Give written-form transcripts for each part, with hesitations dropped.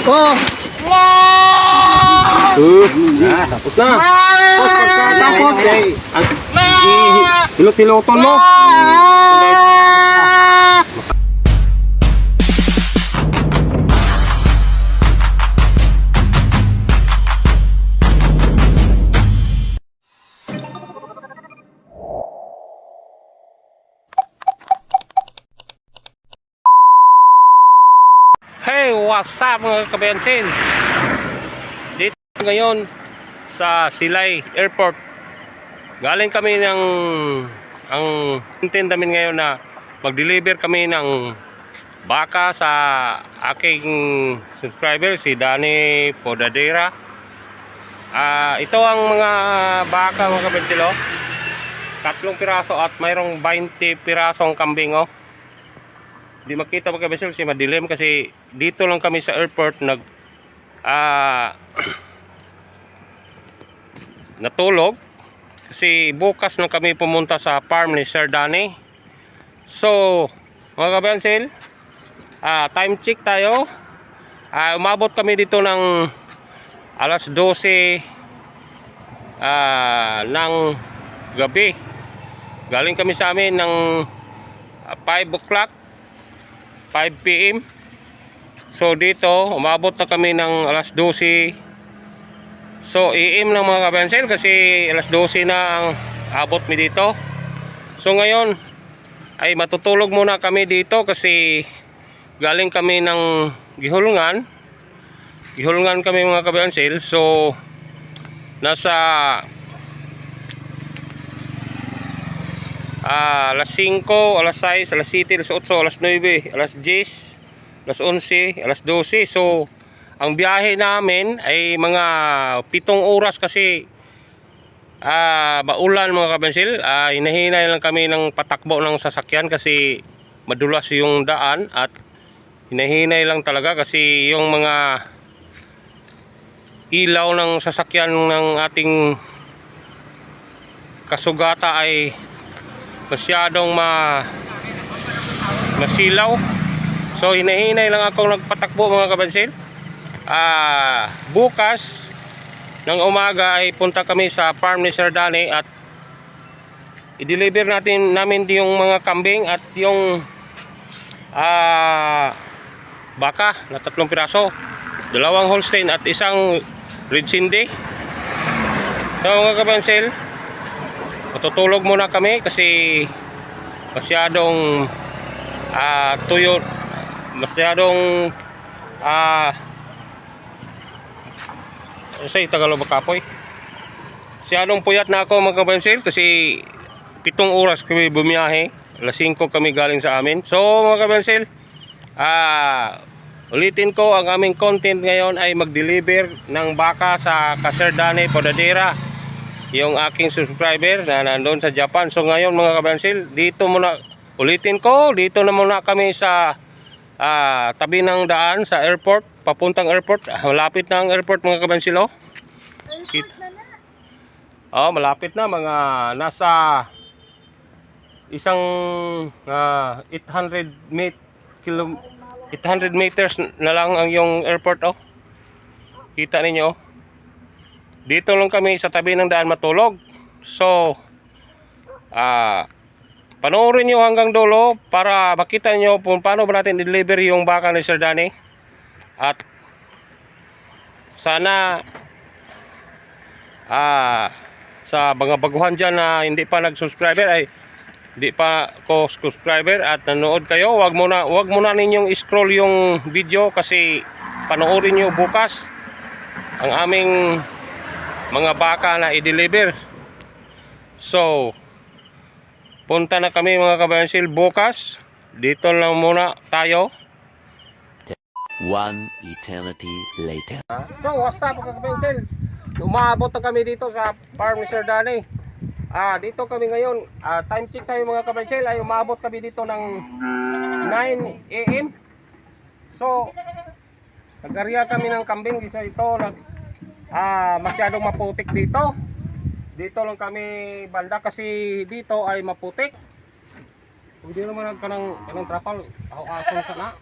Oh! Tapos na. Tapos hilot-hiloton mo. Hey, what's up mga kabensin? Dito ngayon sa Silay Airport. Galing kami ng ang intent namin ngayon na mag-deliver kami ng baka sa aking subscriber si Danny Podadera. Ito ang mga baka mga kabensin, oh. 3 piraso at mayroong 20 pirasong kambing, oh. Di makita mga kabensin kasi madilim kasi dito lang kami sa airport natulog kasi bukas na kami pumunta sa farm ni Sir Danny. So mga kabensin, time check tayo. Umabot kami dito ng alas 12 ng gabi. Galing kami sa amin ng 5 o'clock 5 PM. So dito umabot na kami ng alas 12. So AM lang mga kabensil kasi alas 12 na ang abot mi dito. So ngayon ay matutulog muna kami dito kasi galing kami ng Gihulungan kami mga kabensil. So nasa alas 5, alas 6, alas 7, alas 8, alas 9, alas 10, alas 11, alas 12. So ang biyahe namin ay mga 7 oras kasi maulan mga kabensil. Hinahinay lang kami ng patakbo ng sasakyan kasi madulas yung daan at hinahinay lang talaga kasi yung mga ilaw ng sasakyan ng ating kasugata ay masyadong masilaw. So hinahinay lang ako nagpatakbo mga kabansin. Bukas ng umaga ay punta kami sa farm ni Sir Danny at i-deliver namin yung mga kambing at yung baka na 3 piraso, 2 Holstein at 1 Red Cindy. So mga kabansin, matutulog muna kami kasi masyadong tuyo, masyadong say Tagalog kapoy. Masyadong puyat na ako mga kabensil kasi 7 oras kami bumiyahe. Alas 5 kami galing sa amin. So mga kabensil, ulitin ko, ang aming content ngayon ay mag-deliver ng baka sa Sir Danny Podadera, yung aking subscriber na nandoon sa Japan. So ngayon mga kabensil, dito muna, ulitin ko, dito na muna kami sa tabi ng daan sa airport, papuntang airport. Malapit na ang airport mga kabensil, oh. Malapit na, mga nasa isang 800 meters na lang ang yung airport, oh. Kita ninyo, oh. Dito lang kami sa tabi ng daan matulog. So panoorin nyo hanggang dulo para makita nyo kung paano ba natin deliver yung baka ni Sir Danny. At sana sa mga baguhan dyan na hindi pa nag-subscriber ay hindi pa ko subscriber at nanood kayo, wag muna ninyong scroll yung video kasi panoorin nyo bukas ang aming mga baka na i-deliver. So punta na kami mga kabensil bukas. Dito lang muna tayo. 1 eternity later. So what's up mga kabensil, umabot na kami dito sa farm ni Sir Danny. Dito kami ngayon, time check tayo mga kabensil, ay umabot kami dito ng 9 AM. So nag-area kami ng kambing kasi ito masyadong maputik dito. Dito lang kami banda kasi dito ay maputik. Hindi naman kanang trapal aso sana.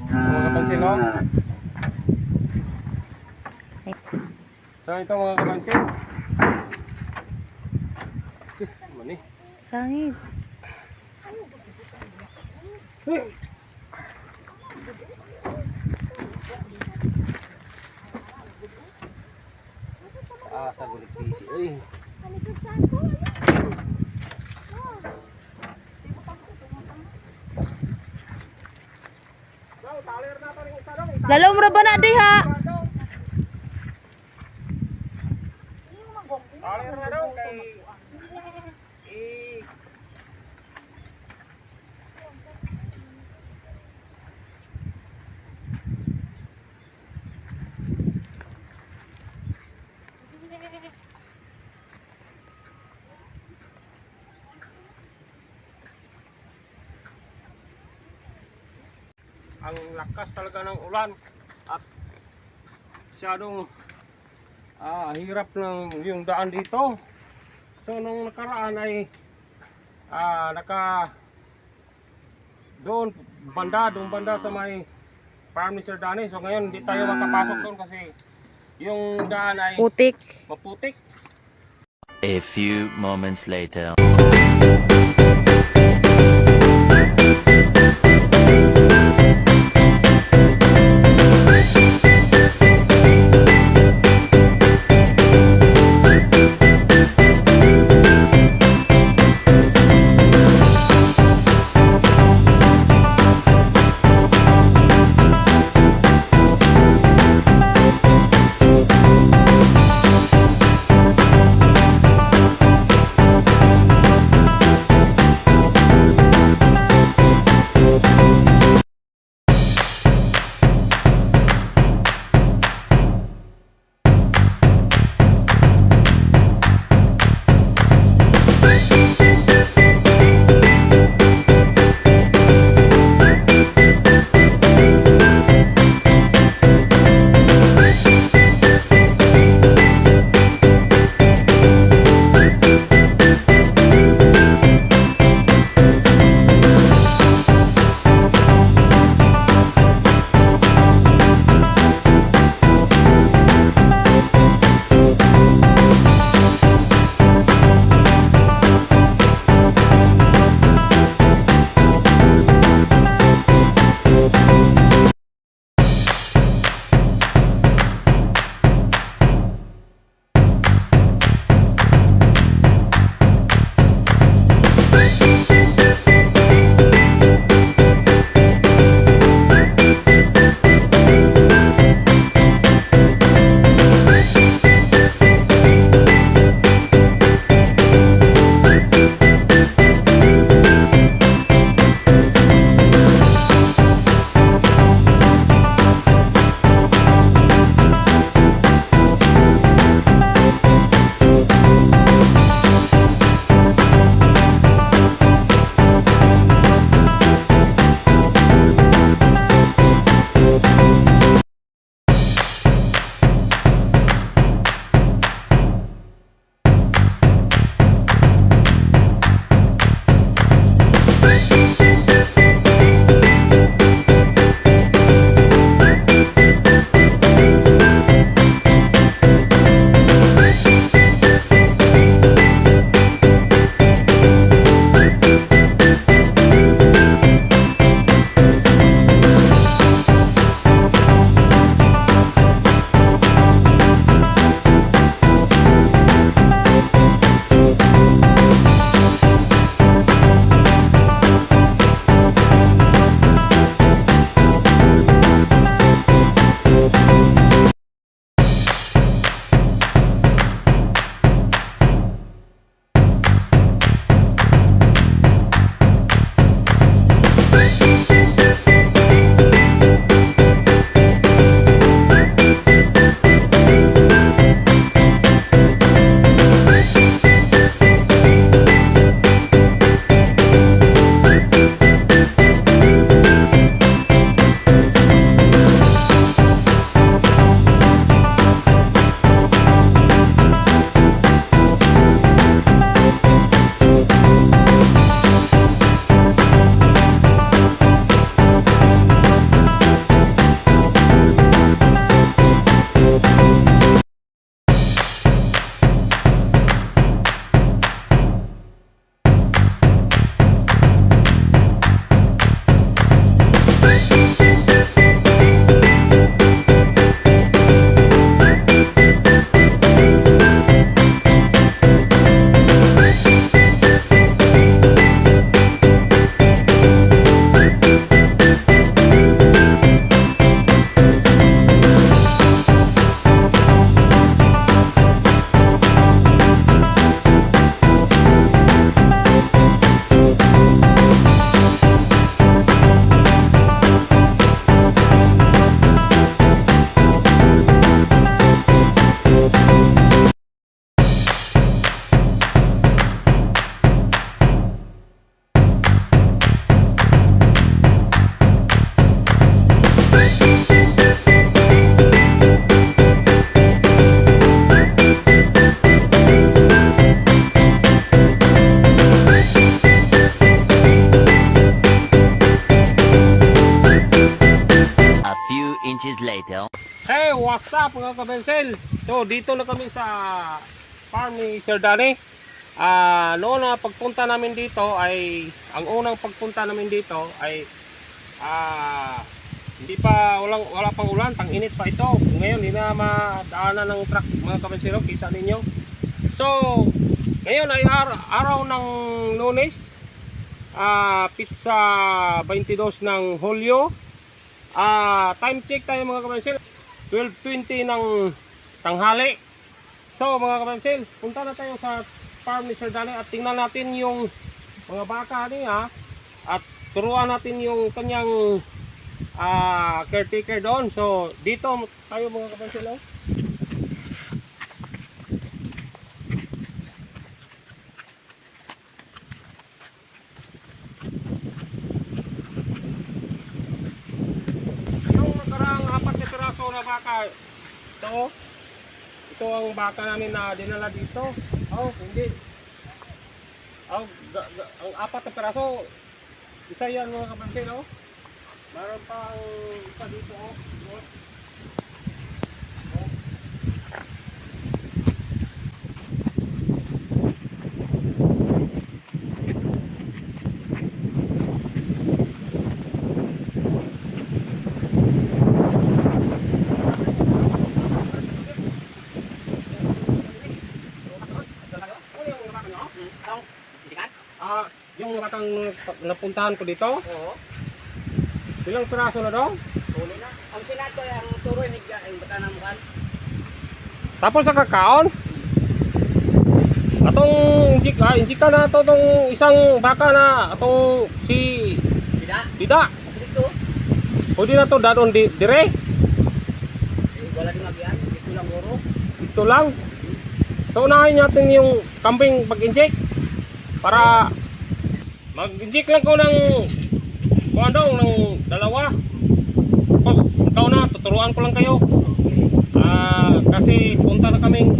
Mga kapansin, no? So ito mga kabansin. Mani. Sangit. Sa gulit kisi. Uy. Lalaw mo ra ba na diha? Alir na daw kay ang lakas talaga ng ulan at masyadong hirap ng yung daan dito. So nung nakaraan ay doon banda sa may farm ni Sir Danny. So ngayon hindi tayo makapasok doon kasi yung daan ay Putik. maputik. A few moments later. inches later. Hey, what's up mga kabensel? So, dito na kami sa farm ni Sir Danny. Noon na pagpunta namin dito ay, ang unang pagpunta namin dito ay hindi pa, wala pang ulan, tang-init pa ito. Ngayon, hindi na madaanan ng truck mga kabensero, kita ninyo. So, ngayon ay araw ng Lunes, pizza 22 ng Hulyo. Time check tayo mga kabansil, 12:20 ng tanghali. So mga kabansil, punta na tayo sa farm ni Sir Danny at tingnan natin yung mga baka niya at turuan natin yung kanyang caretaker doon. So dito tayo mga kabansil. Na baka ito ang baka namin na dinala dito. Hindi ang 4 na piraso isa yan mga kabansin. Meron pang isa dito. Yung batang napuntahan ko dito? Oo. Ilang piraso na daw? Huli na. Ang sinato ay ang turo ni baka na mukan. Tapos sa kakaon? Atong injika na to tong isang baka na atong si Dida. Dito. Pwede na to dadon dire? Wala din magian. Dito lang guro. Ito lang. So unahin natin yung kambing pag-inject para mag-inject lang ko ng dalawa. Tapos ikaw na, tuturuan ko lang kayo. Kasi punta na kaming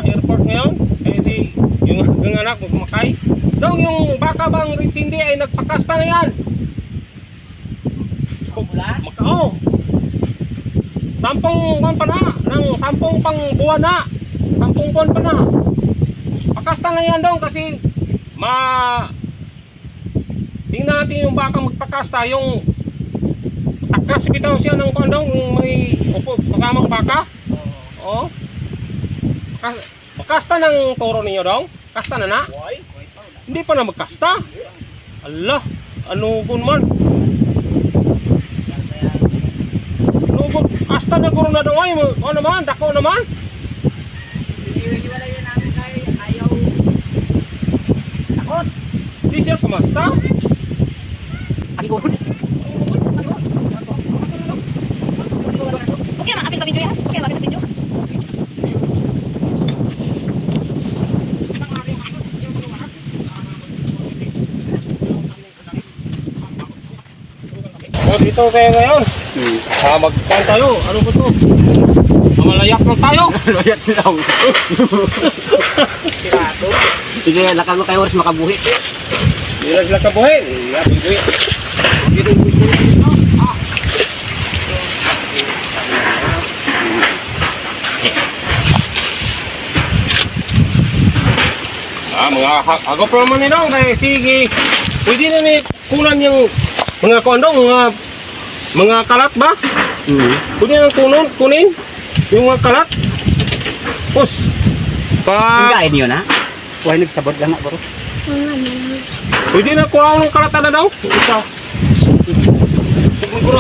airport ngayon. Kasi yung anak ko kumakay. Dong yung baka bang Red Cindy ay nagpakasta na yan. Oo. 10 buwan pa na. Ng 10 pang buwan na. 10 buwan pa na. Pakasta na yan dong kasi tingnan natin yung baka magpakasta, yung takas bitaw siya ng kondong, may kasamang baka. Oo. Makasta ng toro ninyo dong? Kasta na na? Hindi pa na magkasta. Allah, anugon man. Anugon, kasta na guro na daw ay, ano naman, dako naman. Wala yun namin kay ayaw takot. Hindi siya kumasta. Abi ko. Okay naman, apit pa video yan. Okay naman, apit sa video. So dito kayo ngayon. Magpan tayo. Ano ba to? Mamalayak lang tayo. Loyat lang. Sirato. Sige, lakang mo kayo oras makabuhi. Nilag ka buhay. Buhay. Mga agop naman nila. Kaya sige. Pwede na may kunan yung mga kondong, mga kalat ba? Pwede na kunin yung mga kalat. Tapos Enggak ini na. Wah, nagsabot lang na bro. pwede na kuha ng kalat na daw. Isa. Siguro.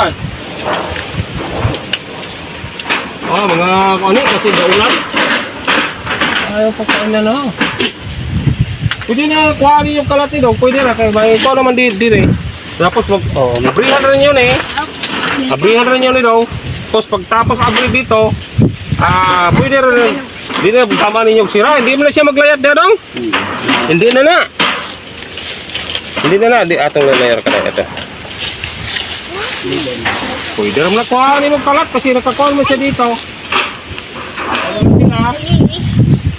Mga ano kasi daulan. Ayaw pa kain na lang. Pwede na kuha rin yung kalat daw. Pwede na kaya may ikaw naman dire. Tapos abrihan rin yun eh. Abrihan rin yun daw. Tapos pagtapos abri dito, pwede rin. Hindi na tama ninyo sira. Hindi mo na siya maglayat na daw. Hindi na na. Hindi na na. Atong lalayar ka na ito. Pwede rin na kuha rin yung kalat kasi nakakuha mo siya dito.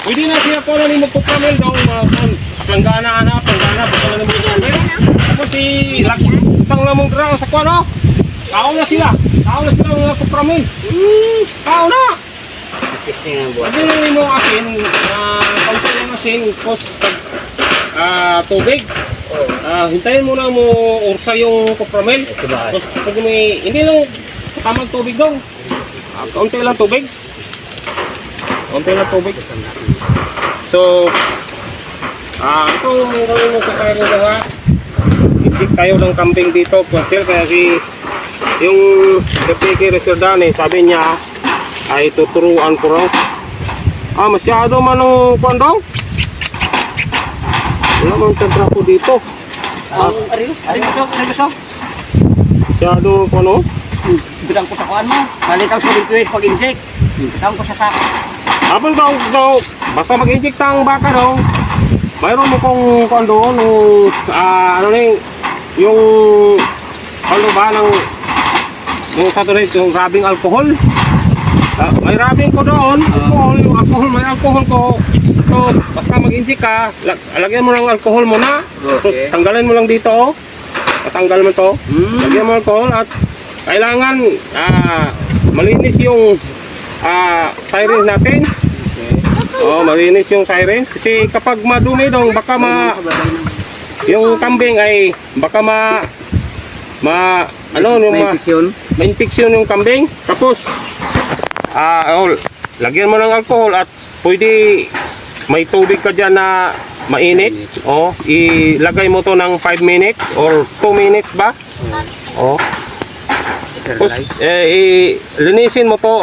Pwede na siya kuha rin mo pagkamil daw. Planggana. Bukala na mo pagkamil. Tapos si Lakitang lamang draw sa kuha no. Tao na sila mga kupramil. Tao na. Testing ang buwan. Pwede mo asin, kaunti ng asin, tapos tubig. Hintayin mo na mo ursa yung kupramil. Ito ba? Tapos pag may, hindi lang tamang tubig daw. Kaunti lang tubig. Kaunti lang tubig. So, ito ang gawin mo sa kaya gawa. Inject tayo ng kambing dito, Ponsel, kaya yung Deputy Reserdane, sabi niya ay tuturuan ko raw. Masyado man ang kondong. Wala mang tantra ko dito. Ariyo. Masyado ano? Bilang ko sa kuan mo. Malitaw sa request pag-inject. Tawag ko sa sako. Habang daw, basta mag-inject ang baka daw, mayroon mo kung doon, yung ano ba ng yung saturate, yung rabing alcohol. May rabing ko doon, alcohol, yung alcohol, may alcohol ko. So, basta mag-inject ka, lagyan mo ng alcohol muna. Okay. So, tanggalin mo lang dito, patanggal mo to. Lagyan mo ng alcohol at kailangan malinis yung siren natin. Malinis yung siren kasi kapag madumi dong baka yung kambing ay baka ma-infection yung kambing. Tapos lagyan mo ng alcohol at pwede may tubig ka dyan na mainit. Ilagay mo to ng 5 minutes or 2 minutes ba? Tapos linisin mo to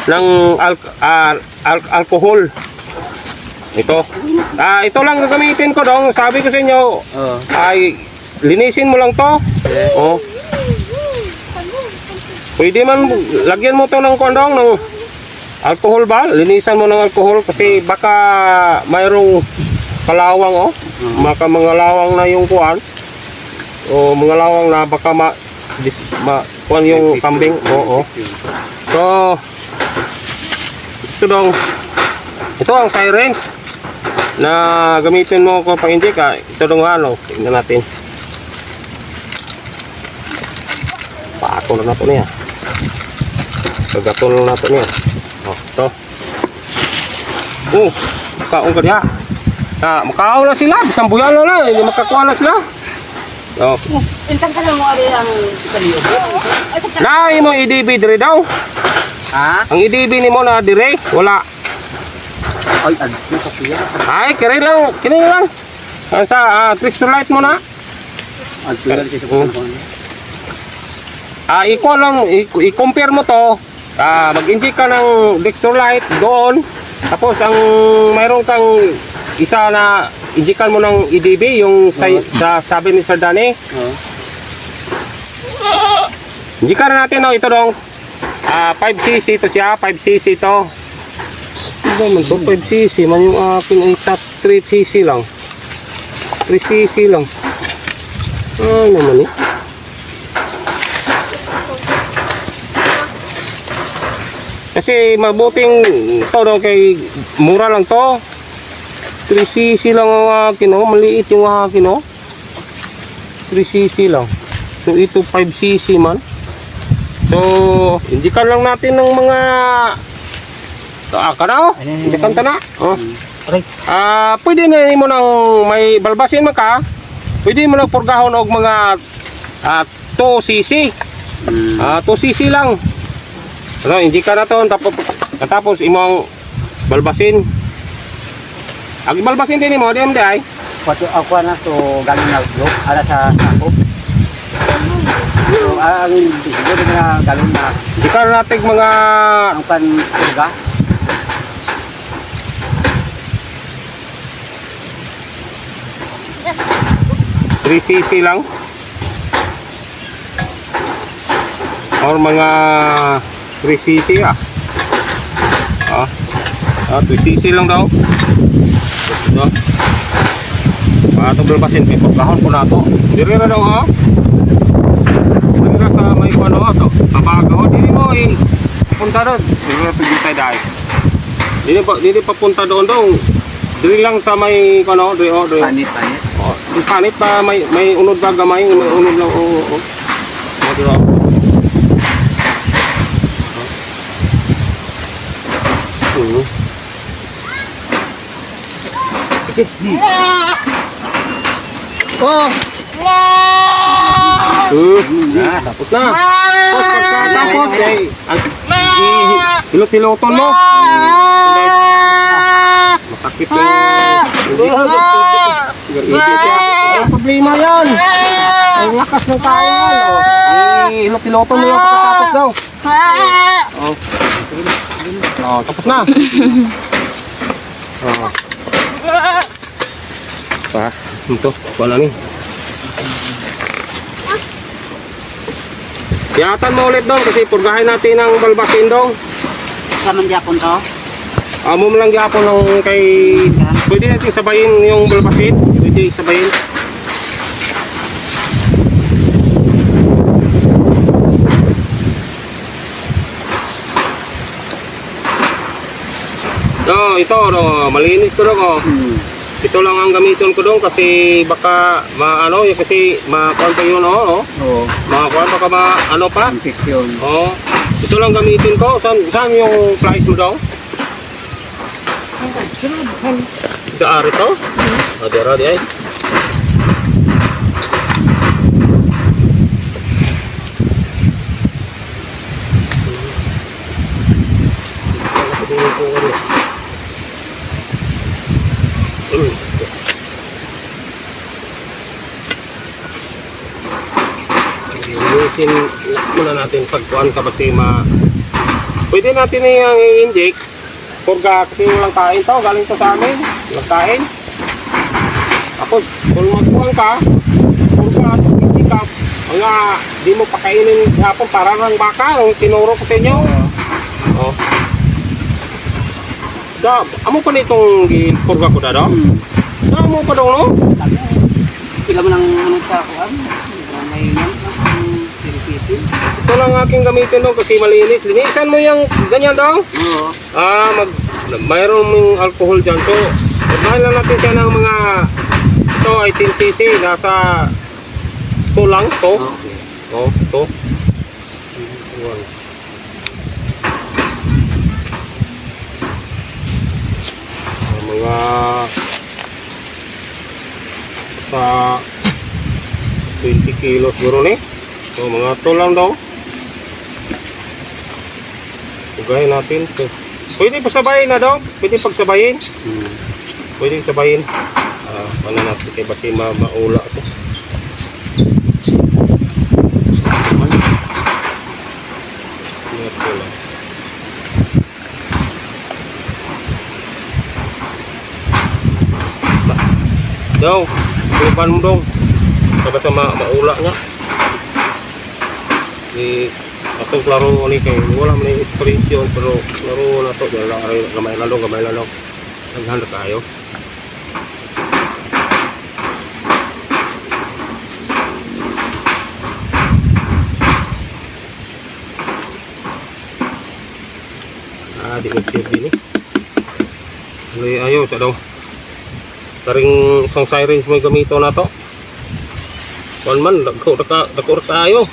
ng alcohol. Ito lang gagamitin ko dong. Sabi ko sa inyo, ay linisin mo lang to. Pwede man lagyan mo to ng kondong ng alcohol ba? Linisan mo ng alcohol kasi baka mayroong kalawang baka mga lawang na yung kuan o mga lawang na baka kuan yung kambing. So ito ang sirens na gamitin mo kung pang-inject. Ito dong tingnan natin. Paatol na ito niya. Pagatol na ito niya. Ito. Kaong ka diha. Makaaw na sila. Bisang buyan na. Hindi makakuha na sila. Intang ka lang mo ari ang kaliyo. Naay mo IDB dire daw. Ang IDB ni mo na dire. Wala. Ay, kini lang. Fixed light mo na. Ikuha lang, i-compare mo to. Mag-inject ka ng Dextrolite doon. Tapos ang mayroon kang isa na injikan mo ng IDB, yung sa sabi ni Sir Danny. Injikan na natin ito dong. 5cc to siya, 5cc to. Ito man to, 5cc man yung akin ay 3cc lang. 3cc lang. Naman eh. Kasi mabuting to daw kay mura lang to. 3cc lang ang akin maliit yung akin 3cc lang. So ito 5cc man. So indikan lang natin ng mga indikan ta na. Pwede na mo nang may balbasin man ka. Pwede mo nang purgahon og mga 2cc. 2cc lang. Indikan na to tapos imong balbasin. Ang balbasin din mo, di ay. Ako na to galing na vlog ala sa sako. So ang siguro na galon na Indikan natin mga ang panpurga. cc lang or mga 3cc 3cc lang daw. Ito itong balbasin pipagkahon ko na ito diri na daw diri na sa may tabaga diri mo punta doon diri na pagitay dahil dili pa punta doon daw diri lang sa may diri Panit. Panit pa may unod ba gamay, may unod lang Oh! Tapos na. Tapos pagkatapos, hilot-hiloton mo. Masakit yung ang problema yan. Ang lakas ng tayo yan. Hilot-hiloton mo yung pagkatapos daw. Oh, tapos na. Oh. Pa, ito, wala ni. Yatan mo ulit doon kasi purgahin natin ang balbasin doon. Kaman Japon to. Amo mo lang gyapon ng kay pwede natin sabayin yung balbasin. Pwede sabayin. No, ito no, malinis ko oh. Ito lang ang gamitin ko doon kasi baka maano yung kasi makuan pa yun oh. Oo. Makakuan baka ano pa. Infection. Oh. Ito lang gamitin ko. Saan yung flies mo daw? Daari to? Dara di ay. Linisin muna natin pagkuhan kapag pwede natin yung i-inject purga kasi walang kain to, galing to sa amin walang kain ako kung magkuhan ka purga hindi ka mga di mo pakainin hapon parang ang baka ang tinuro ko sa inyo oh. Amo pa nitong purga ko dado amo pa daw no Pila mo ng ano sa kuan. May ito lang aking gamitin daw kasi malinis. Linisan mo yung ganyan daw. Oo. Mayroon mong alcohol dyan. So, magmahal lang natin siya ng mga ito ay 10cc. Nasa ito lang to. Okay. Oh, ito. Mga sa 20 kilos guro ni. So mga ito lang daw. Ugahin natin. So, pwede pasabayin na daw. Pwede pagsabayin. Pwede sabayin. Ano natin kay basi maula ito. Ito lang. Daw. Tuban mo daw. Basta maula niya. Atong klaro ni kay wala man inspiration pero klaro na to dala gamay lalo naghanda kayo di ko din ni ayo ta daw taring isang sirens may gamito na to one man dako tayo.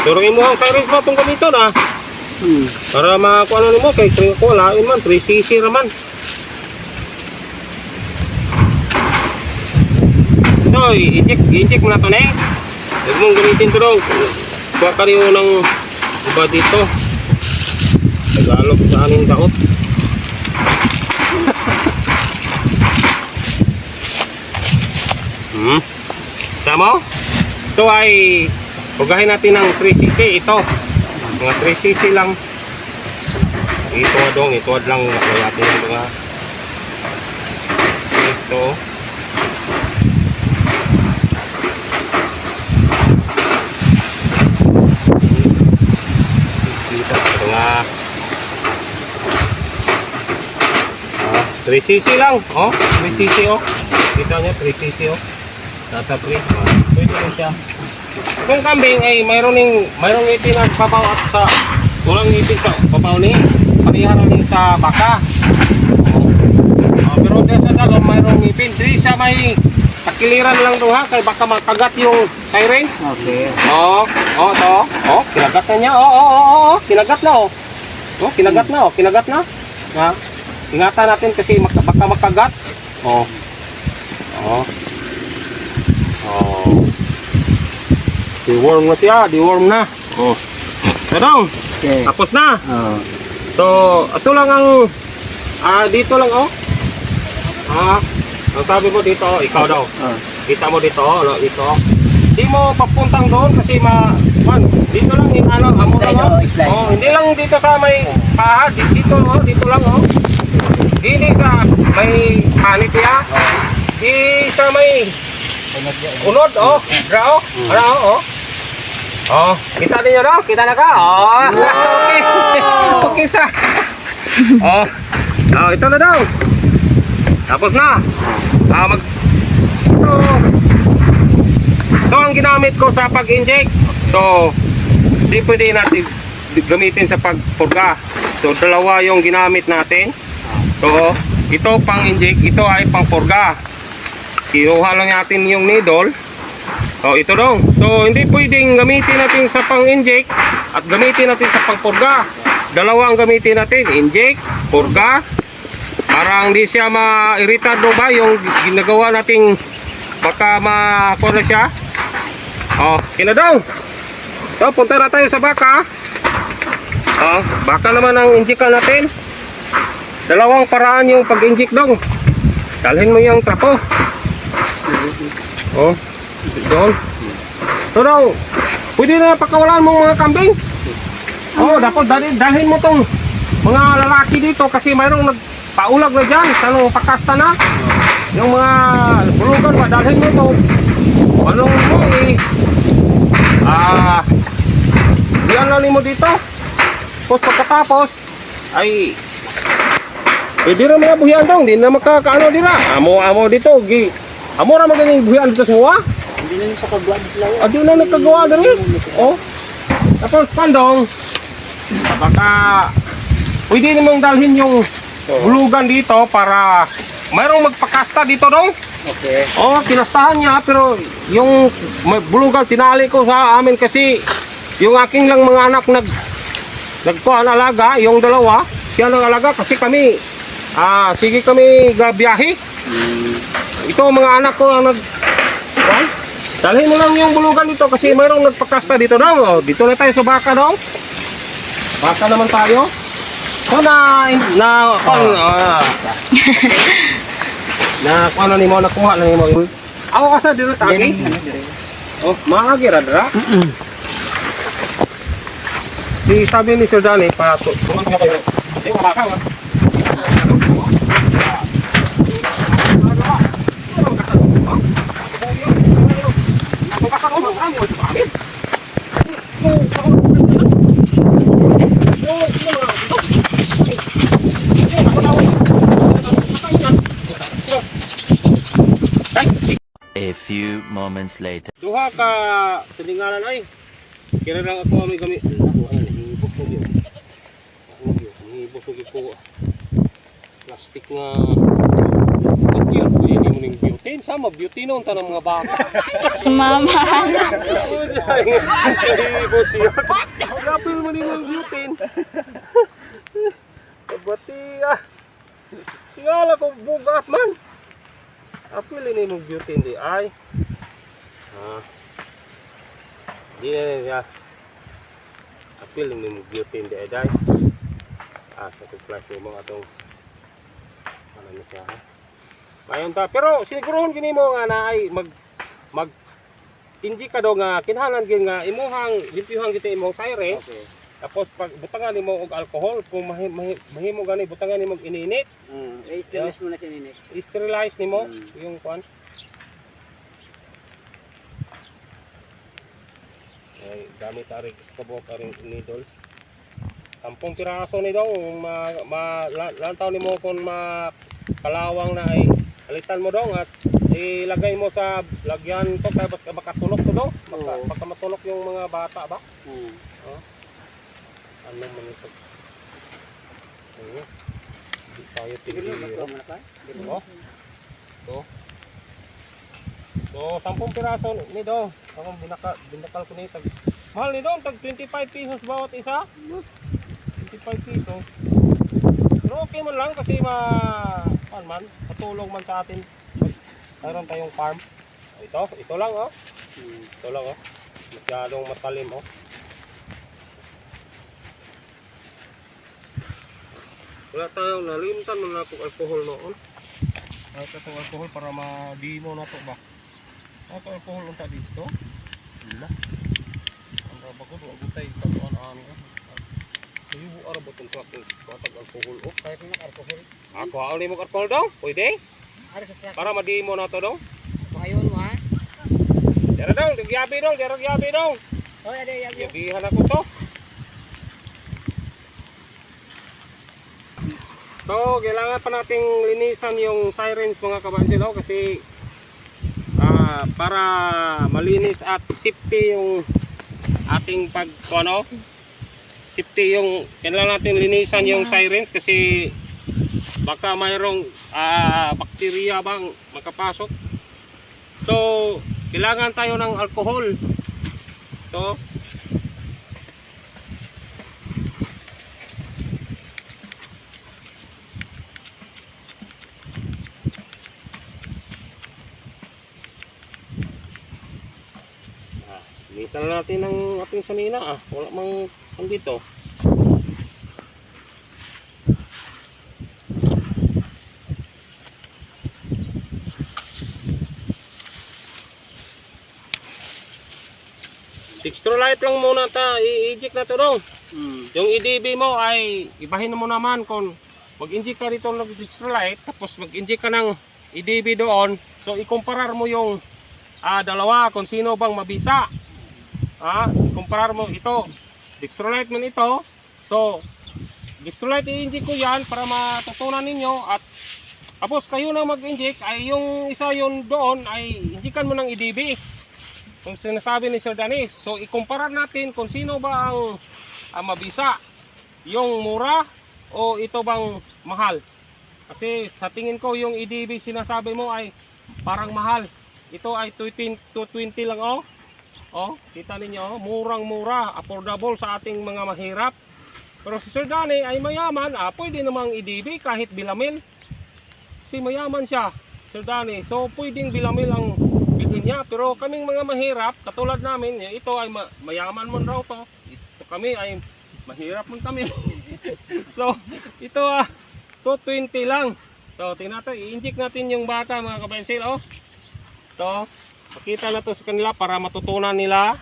Turungin mo ang sirens mo itong gamito na para makakuha ano mo kay ko lain man 3cc raman so i-inject mo na ito huwag mong gamitin ito daw kuha ka rin ng iba dito tagalog sa aning daot tama ito ay hugahin natin ng 3cc ito. Mga 3cc lang. Ituad lang natin yung mga ito. Dito mga 3cc lang. Oh, 3cc oh. Kita niya 3cc oh. Tata 3. Pwede rin siya. Kung kambing ay mayroong ngipin at papaw at sa walang ngipin sa papaw ni parihara ni sa baka pero dyan sa dalom mayroong ipin. Di siya may takiliran lang doon ha, kaya baka makagat yung siren. Okay. To. Kinagat na niya. Kinagat na kinagat na kinagat na. Ha? Ingatan natin kasi baka makagat. Deworm na siya, deworm na. Tadong, Okay. tapos na. Oh. So, ito lang ang dito lang ang sabi mo dito, ikaw daw. Kita mo dito, dito. Hindi mo papuntang doon kasi dito lang yung amo lang. Slide. Hindi lang dito sa may pahad, dito lang Hindi sa may panitia. Di sa may unod, dra, kita niyo daw, kita na ka. Okay. Okay sa. Ito na daw. Tapos na. Ito ang ginamit ko sa pag-inject. So, hindi pwede natin gamitin sa pagpurga. So, dalawa yung ginamit natin. So, ito pang-inject, ito ay pang-purga. Kinuha lang natin yung needle. So, ito daw. So, hindi pwedeng gamitin natin sa pang-inject at gamitin natin sa pang-purga. Dalawa ang gamitin natin, inject, purga. Para hindi siya ma-iritado ba yung ginagawa nating baka ma-kuha siya. Kina daw. So, punta na tayo sa baka. Baka naman ang injectan natin. Dalawang paraan yung pag-inject daw. Dalhin mo yung trapo. Doon. So daw, pwede na pakawalan mo mga kambing. Dapat dalhin mo tong mga lalaki dito kasi mayroong nagpaulag na dyan. Tanong pakasta na. Yung mga bulugan ba, dalhin mo to. Anong mo yan lang mo dito. Tapos pagkatapos ay pwede na mga buhian daw. Hindi na makakaano dira. Amo dito. Amo na magaling buhian dito sa huwa. Hindi na sa kagawa sila. Di na nagkagawa diri. Tapos pandong baka pwede namang dalhin yung bulugan dito para mayroong magpakasta dito daw. Okay. Kinastahan niya pero yung bulugan tinali ko sa amin kasi yung aking lang mga anak nagkuhan alaga, yung dalawa, siya nang alaga kasi kami sige kami gabiyahe. Ito mga anak ko ang dalhin mo lang yung bulugan dito kasi mayroong nagpakasta dito daw. Dito na tayo sa baka daw. Baka naman tayo. So na ano ni mo nakuha na ni mo. Ako kasi dito tagi. Maagi radra. Di sabi ni Sir Danny pa tumanong kayo. Baka. A few moments later. Duha ka silingalan ay. Kira lang ako may gamit. Hibok ko yun. Hibok ko plastic nga. Pwede mo ng butane. Sama butane ang tanong mga baka. Sumama. Hibok siya. Kapil mo ng butane. Kabati tingala ko bugat man. Apil ini mong butane di ay. Di na apil ini mong butane di ay day. Sa plastic mo atong ano na siya. Mayon ta pero sigurohon gini mo nga na ay mag inji ka daw nga kinahanglan gyud nga imuhang limpyuhang kita imong tire. Okay. Tapos pag butangan nimo og alcohol kung mahimo gani butangan nimo og iniinit. Sterilize mo na siya I-sterilize nimo yung kwan. Ay gamit ari kabok aring needle. 10 piraso ni daw lantaw nimo kon makalawang na ay alitan mo daw at ilagay mo sa lagyan to kaya baka tulok to daw. Baka matulok yung mga bata ba? Ano man ito? Hindi tayo tigiro. Oh. So. So, 10 piraso ni do. Ako binakal ko nito. Mahal ni do, tag 25 pesos bawat isa. 25 pesos. Pero okay man lang kasi patulong man sa atin. Mayroon tayong farm. Ito lang oh. Ito lang oh. Masyadong matalim oh. Wala tayong nalimtan mo na itong alcohol noon. Ito itong alcohol para ma-demo na ito ba? Ito alcohol unta dito. Wala. Ang rabagod, wag tayo taguan ka. Ayun, arabot yung truck yung alcohol oh. Kahit na alcohol. Ako, ano mo alcohol daw? Pwede? Para ma-demo na ito daw. Ngayon mo ha. Dara daw, nagyabi daw. Oh, ada yang Yabihan ako to. So, kailangan pa nating linisan yung sirens mga kabansil kasi para malinis at safety yung ating safety yung kailangan natin linisan yung sirens kasi baka mayroong bakterya bang makapasok. So, kailangan tayo ng alcohol. So, linisan na natin ang ating sanina wala mang dito. Extrolight lang muna i-inject na ito dong. Yung EDB mo ay ibahin mo naman kung mag-inject ka dito ng extrolight tapos mag-inject ka ng EDB doon. So ikumparar mo yung dalawa kung sino bang mabisa. Ikumparar mo ito. Extrolight man ito. So extrolight i-inject ko yan para matutunan ninyo at tapos kayo na mag-inject ay yung isa yun doon ay injikan mo ng EDB. Kung sinasabi ni Sir Danis, so ikumpara natin kung sino ba ang mabisa, yung mura o ito bang mahal. Kasi sa tingin ko yung EDB sinasabi mo ay parang mahal. Ito ay 220 lang oh. Oh, kita ninyo, murang-mura, affordable sa ating mga mahirap. Pero si Sir Dani ay mayaman, pwede namang EDB kahit bilamil. Si mayaman siya, Sir Dani. So pwedeng bilamil ang bilhin niya, pero kaming mga mahirap katulad namin, ito ay mayaman mo raw to. Ito kami ay mahirap mo kami. So ito 220 lang. So tingnan natin, i-inject natin yung bata mga kabensil oh. Ito, pakita na to sa kanila para matutunan nila.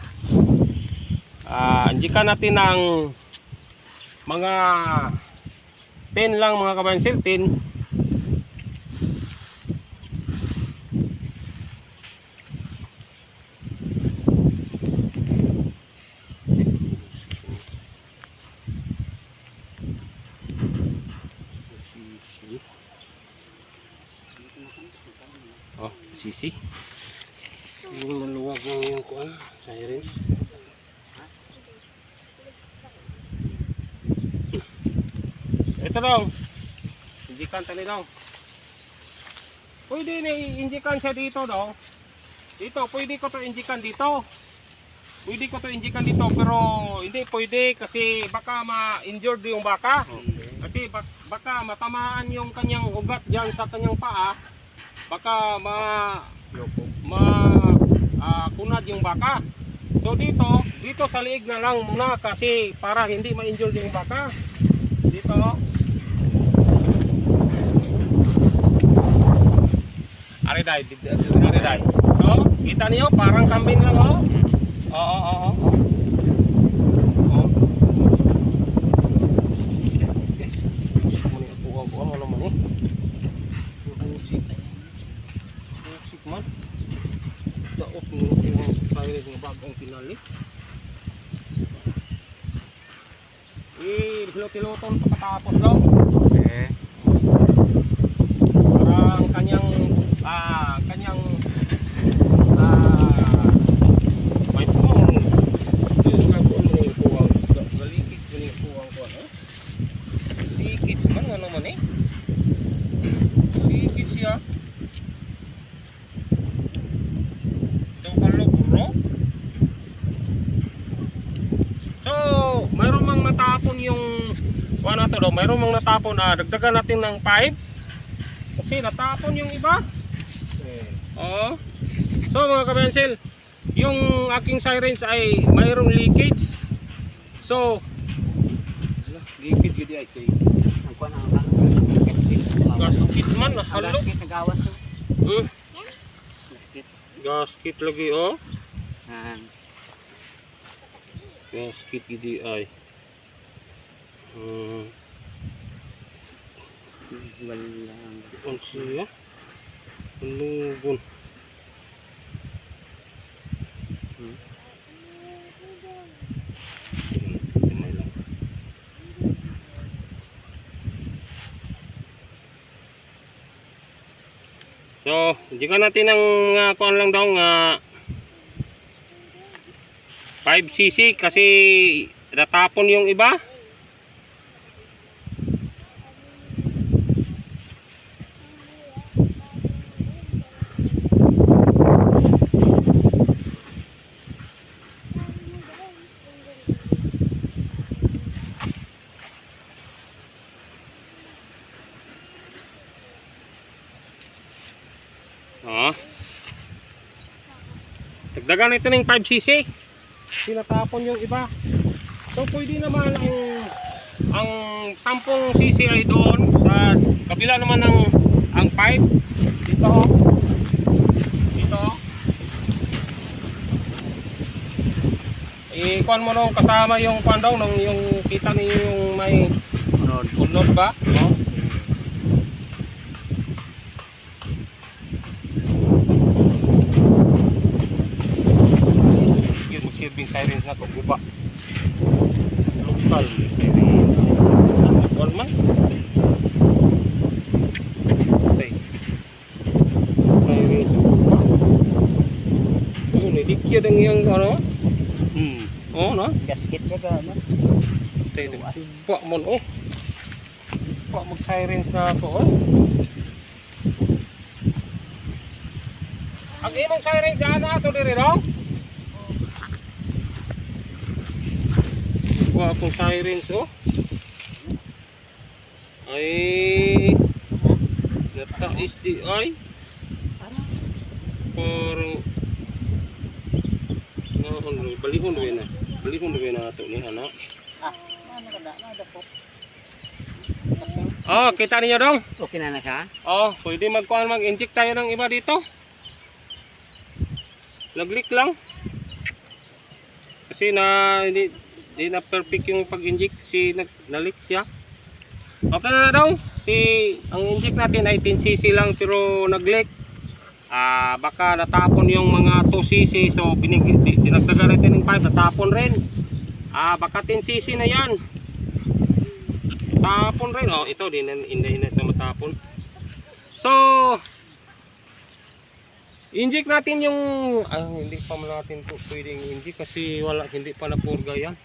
Injikan natin ng mga 10 lang mga kabensil, 10. Oh, sisi. Yung maluwag lang yung kuan, sirens. Ito daw. Injikan tali daw. Pwede na i-injikan siya dito daw. Dito, pwede ko to injikan dito. Pwede ko to injikan dito pero hindi pwede kasi baka ma-injured yung baka. Kasi baka matamaan yung kanyang ugat diyan sa kanyang paa. Baka kunad yung baka. So dito sa liig na lang muna kasi para hindi ma-injure yung baka. Dito. Ariday. So, kita niyo parang kambing lang oh. Oo. Man. Daot mo yung tayo ng bagong pinali. Hilot-hiloton pagkatapos daw. Okay. Parang kanyang may pumong yung gagawin mo yung puwang galikit mo yung puwang ko likit man ano man mayroon mang natapon yung ano to daw, mayroon mang natapon, dagdagan natin ng 5 kasi natapon yung iba. Oo. So mga kabensil, yung aking sirens ay mayroong leakage. So leakage gid ay say Ang kuan ang gasket man na halo. gasket nagawas to. Gasket. Gasket lagi oh. Yan. Gasket gid ay. Walang Ano siya? Lugon. So, hindi ka natin ng kuan lang daw nga 5cc kasi natapon yung iba. Dagdagan ito ng 5cc. Tinatapon yung iba. So pwede naman ang 10cc ay doon sa kabila naman ng ang 5 dito. Dito. Ikuan mo nung kasama yung kuan daw nung yung kita niyo yung may unod ba? No? Silbing sirens na ito, guba. Local sirens. Local man. Okay. Sirens. Oh, nilikya ang iyang ano? Oh, no? gasket ka ano. Tayo, guba mo, oh. Guba mag-sirens na ako, oh. Ang imong sirens dyan na ito, diri, no? Wah, akong sirens oh. Ay nata SDI. Parang balihon rin na. Balihon rin na ito ni anak. Ano kada na po. Oh, kita niyo dong. Okay na siya. Oh, pwede mag-inject tayo ng iba dito. Nag-leak lang. Kasi hindi na perfect yung pag-inject kasi nalik siya. Okay na daw. Ang inject natin ay 10cc lang pero nag-leak. Baka natapon yung mga 2cc so dinagdagan natin ng 5 natapon rin. Baka 10cc na yan. Tapon rin. Oh, ito hindi na ito matapon. So inject natin yung hindi pa natin po pwedeng inject kasi hindi pa napurga yan.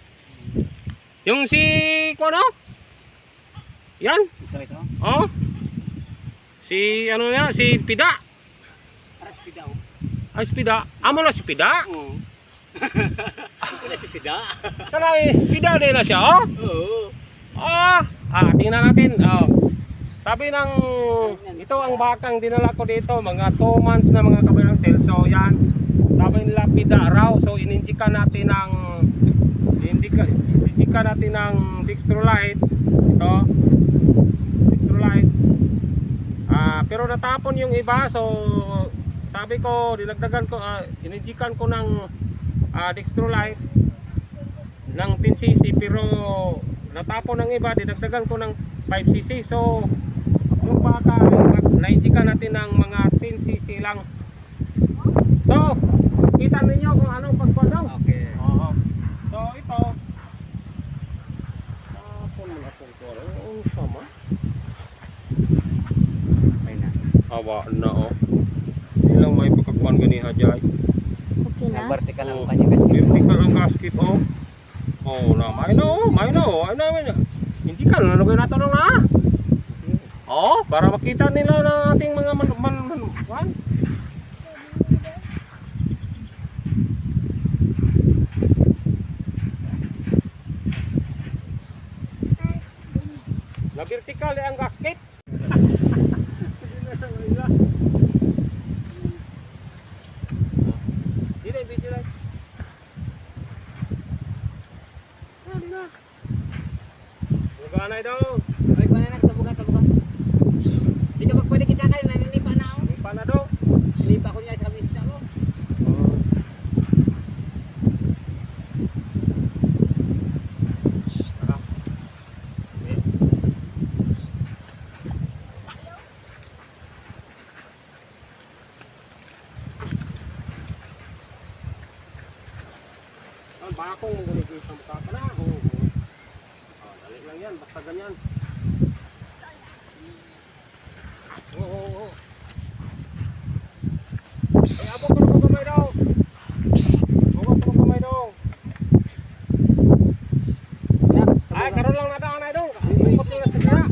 Yung si Kuano? Yan. Ito. Oh. Si ano niya? Si Pida. Para si Pida. Ay, si Pida. Amo na si Pida. Oo. Ano si Pida? Kanay, Pida din na siya, oh. Oo. Tingnan natin. Oh. Sabi ng ito ang bakang dinala ko dito, mga 2 months na mga kabilang sale. So yan. Sabi nila Pida raw. So ininjikan natin ng Dextrolite. Ito. Dextrolite. Pero natapon yung iba. So sabi ko, dinagdagan ko, ininjikan ko ng Dextrolite ng 10cc pero natapon ng iba, dinagdagan ko ng 5cc. So yung baka nainjikan natin ng mga 10cc lang. So kita ninyo kung anong pagpadaw. Okay. So ito tapon mo na itong kore. Ang sama. Okay na. Awa na oh. Hindi lang may pagkakuan gani hajay. Okay na. Nagbartikal ang Oh, kanya gasket. vertical ang gasket oh. Oh, na may no. Hindi ka na lagay natin na. Oh, para makita nila na ating mga man. Na vertical ang gasket. Dili video lang. Dili. Buganay daw. Ay, pa na tabugan. Dito ba pwede kita kayo nanilipa na ako? Lipa na daw. Nilipa ko niya sa mista ko. Bakong manggulig sa mukha ka na. Dali lang yan, basta ganyan. Oo. Ay, abot ko na kamay daw. Ay, karoon lang na daan ay daw. Ikot lang na sa kaya.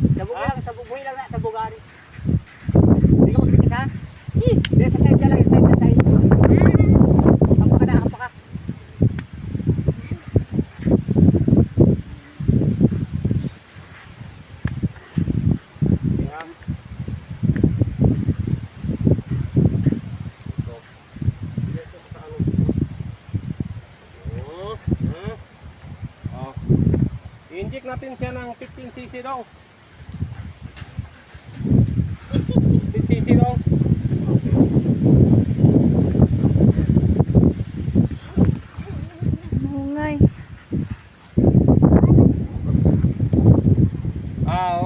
Sabugoy lang na, sabugan. Hindi ka magkikita? Hindi, sa side ka lang, sa side. Hampa ka. Yan. Ito. Dito sa ano. I-inject natin siya ng 15cc daw. 15cc daw. Mungay.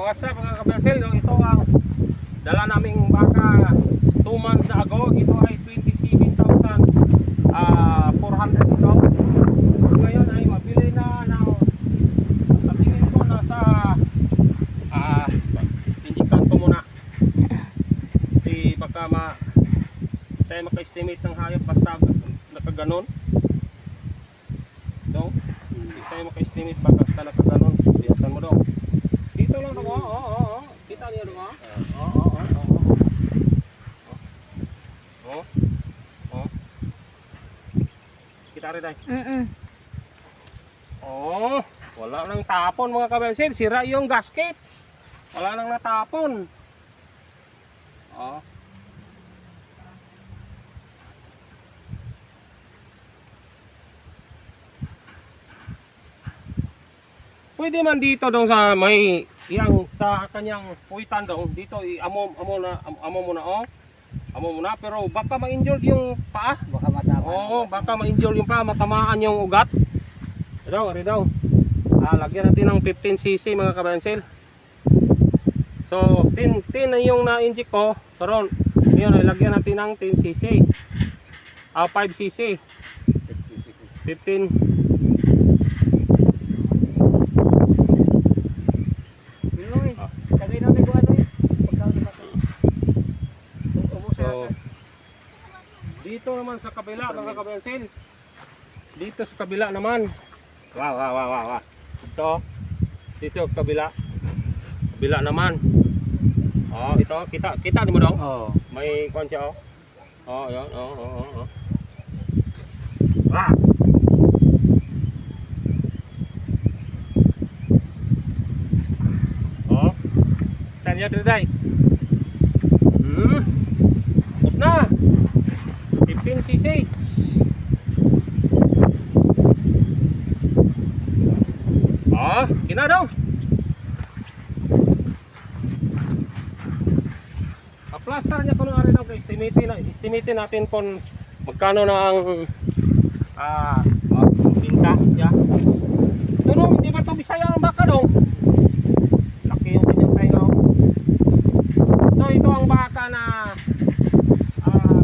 What's up mga kabelsel? Ito ang dala naming baka 2 months ago. Ito ay 27,400 ito. Ngayon ay mabili na ng sa tingin ko nasa injikan ko muna. Kasi baka tayo maka-estimate ng hayop basta nakaganon. No? Hindi tayo maka-estimate basta nakaganon. Biyasan mo daw. Dito lang daw. Oo. Kita niyo daw. Oo. Kita rin tayo. Wala nang tapon mga kabelsin. Sira yung gasket. Wala nang natapon. Pwede man dito dong sa may yang sa kanyang puwitan dong dito amo muna amo muna pero baka ma-injure yung paa. Baka matama. Oo, baka ma-injure yung paa, matamaan yung ugat. Ari daw. Lagyan natin ng 15cc mga kabensil. So 10 na yung na-inject ko. Karon, ngayon ay lagyan natin ng 10cc. 5cc. 15. Kagay namin kung ano eh. So, dito naman sa kabila mga kabensil. Dito sa kabila naman. Wow. Dito kabila. Kabila naman. Ito kita mo dong. May kuan siya yan. Tanya diri. Bos na. 15cc. Kina daw. Plaster niya kuno ari daw, estimate natin kung magkano na ang pinta siya. Ito no, hindi ba ito Bisaya ang baka dong? Laki yung kanyang tayo. So ito ang baka na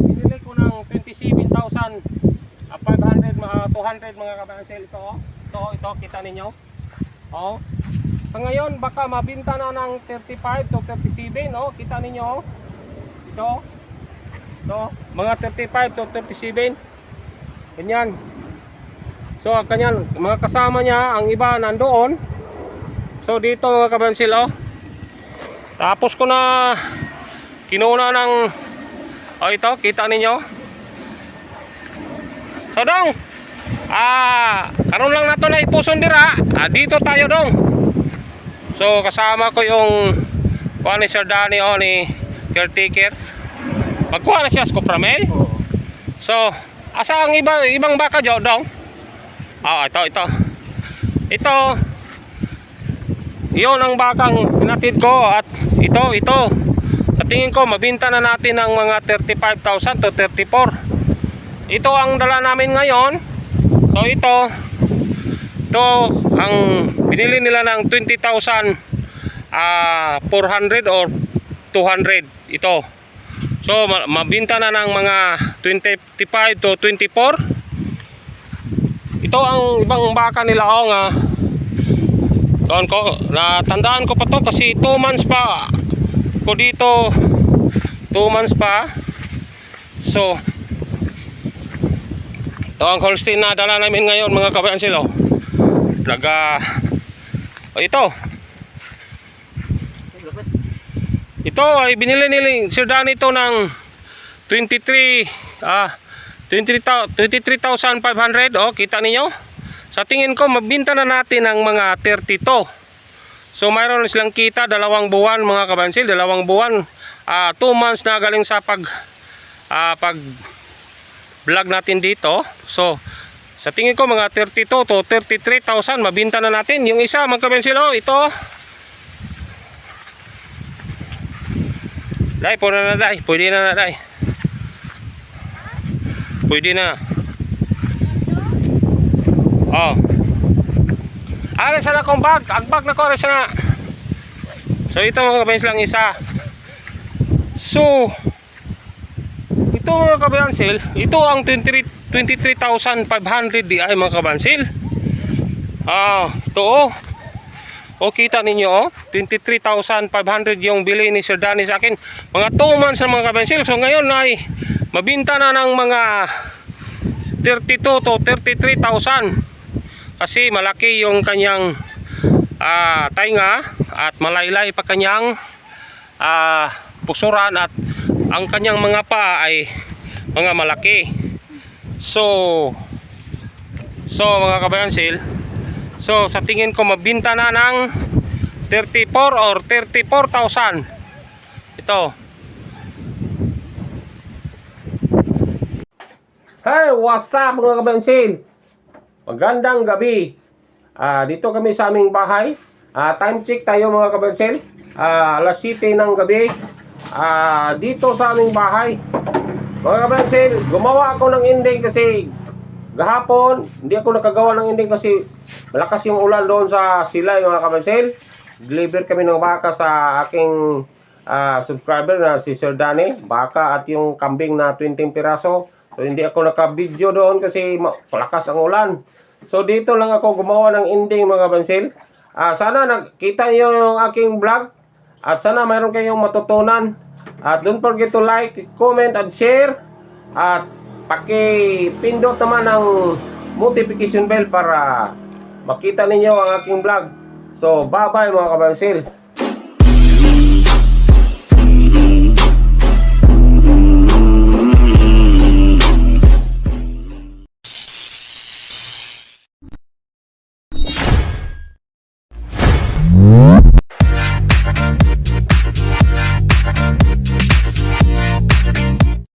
binili ko ng 27,500 200 mga kabansel. Ito kita ninyo. So ngayon baka mabinta na ng 35 to 37, kita ninyo. Ito mga 35 to 37. Ganyan. So kanyan, mga kasama niya, ang iba nandoon. So dito mga kabansil, tapos ko na kinuna ng ito, kita ninyo. So dong, karon lang nato na ipuson dira. Dito tayo dong So kasama ko yung kuha ni Sir Danny o ni caretaker. Magkuha na siya sa Copramel. So asa ang ibang baka dong? Ito. Iyon ang bakang pinatid ko at ito. Sa tingin ko mabinta na natin ng mga 35,000 to 34. Ito ang dala namin ngayon. So ito ang binili nila ng 20,400 or 200 ito. So mabinta na ng mga 25 to 24. Ito ang ibang baka nila nga. Doon ko, natandaan ko pa to kasi 2 months pa ko dito. 2 months pa. So ito ang Holstein na dala namin ngayon mga kabayansil. Ito ay binili ni Sir Dan ito ng 23,500. Kita ninyo? Sa tingin ko mabinta na natin ang mga 32. So mayroon silang kita 2 buwan mga kabansil, 2 buwan. 2 months na galing sa pag vlog natin dito. So sa tingin ko mga 32 to 33,000 mabinta na natin. Yung isa mga kabansil, ito. Pwede na. Alis na akong bag. Agbag na ko. Alis na. So ito mga kabansil lang isa. So ito mga kabansil, ito ang 23,500 di ay mga kabansil. Ito kita ninyo 23,500 yung bili ni Sir Danny sa akin. Mga 2 months na mga kabansil. So ngayon ay mabinta na ng mga 32 to 33,000. Kasi malaki yung kanyang tainga at malaylay pa kanyang pusuran at ang kanyang mga paa ay mga malaki. So mga kabayansil, so sa tingin ko mabinta na ng 34 or 34,000. Ito. Hey, what's up mga kabayansil? Magandang gabi. Dito kami sa aming bahay. Time check tayo mga kabayansil. Alas 7 ng gabi. Dito sa aming bahay. Mga kabayansil, gumawa ako ng ending kasi gahapon hindi ako nakagawa ng ending kasi malakas yung ulan doon sa Silay mga kabayansil. Deliver kami ng baka sa aking subscriber na si Sir Danny. Baka at yung kambing na 20 piraso. So hindi ako naka-video doon kasi malakas ang ulan. So dito lang ako gumawa ng ending mga kabayansil. Sana nakita niyo yung aking vlog at sana mayroon kayong matutunan. At don't forget to like, comment and share. At paki-pindot naman ang notification bell para makita ninyo ang aking vlog. So bye bye mga kabayansil.